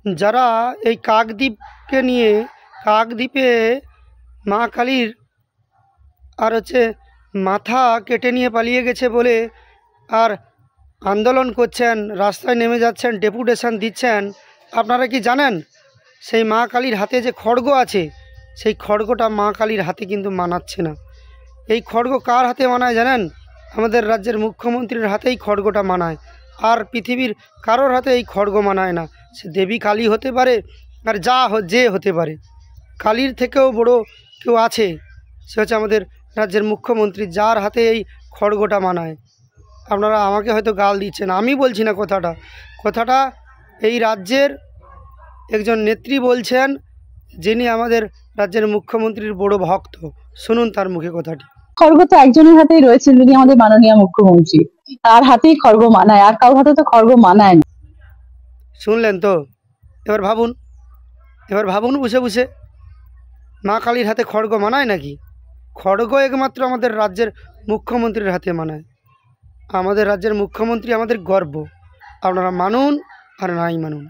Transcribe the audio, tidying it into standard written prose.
যারা এই কাকদ্বীপকে নিয়ে কাকদ্বীপে মা কালীর আর মাথা কেটে নিয়ে পালিয়ে গেছে বলে আর আন্দোলন করছেন, রাস্তায় নেমে যাচ্ছেন, ডেপুটেশন দিচ্ছেন, আপনারা কি জানেন সেই মা কালীর হাতে যে খড়গ আছে সেই খড়গটা মা কালীর হাতে কিন্তু মানাচ্ছে না। এই খড়গ কার হাতে মানায় জানেন? আমাদের রাজ্যের মুখ্যমন্ত্রীর হাতেই খড়গটা মানায়, আর পৃথিবীর কারোর হাতে এই খড়গ মানায় না। সে দেবী কালী হতে পারে আর যে হতে পারে, কালীর থেকেও বড় কেউ আছে, সে হচ্ছে আমাদের রাজ্যের মুখ্যমন্ত্রী, যার হাতে এই খড়গটা মানায়। আপনারা আমাকে হয়তো গাল দিচ্ছেন, আমি বলছি না কথাটা এই রাজ্যের একজন নেত্রী বলছেন, যিনি আমাদের রাজ্যের মুখ্যমন্ত্রীর বড় ভক্ত। শুনুন তার মুখে কথাটি। খড়গ তো একজনের হাতেই রয়েছে, যিনি আমাদের মাননীয় মুখ্যমন্ত্রী, তার হাতেই খড়গ মানায়, আর কারোর হাতে তো খড়গ মানায় না। শুনলেন তো? এবার ভাবুন বসে বসে, মা কালীর হাতে খড়গ মানায় নাকি? খড়গ একমাত্র আমাদের রাজ্যের মুখ্যমন্ত্রীর হাতে মানায়। আমাদের রাজ্যের মুখ্যমন্ত্রী আমাদের গর্ব। আপনারা মানুন আর নাই মানুন।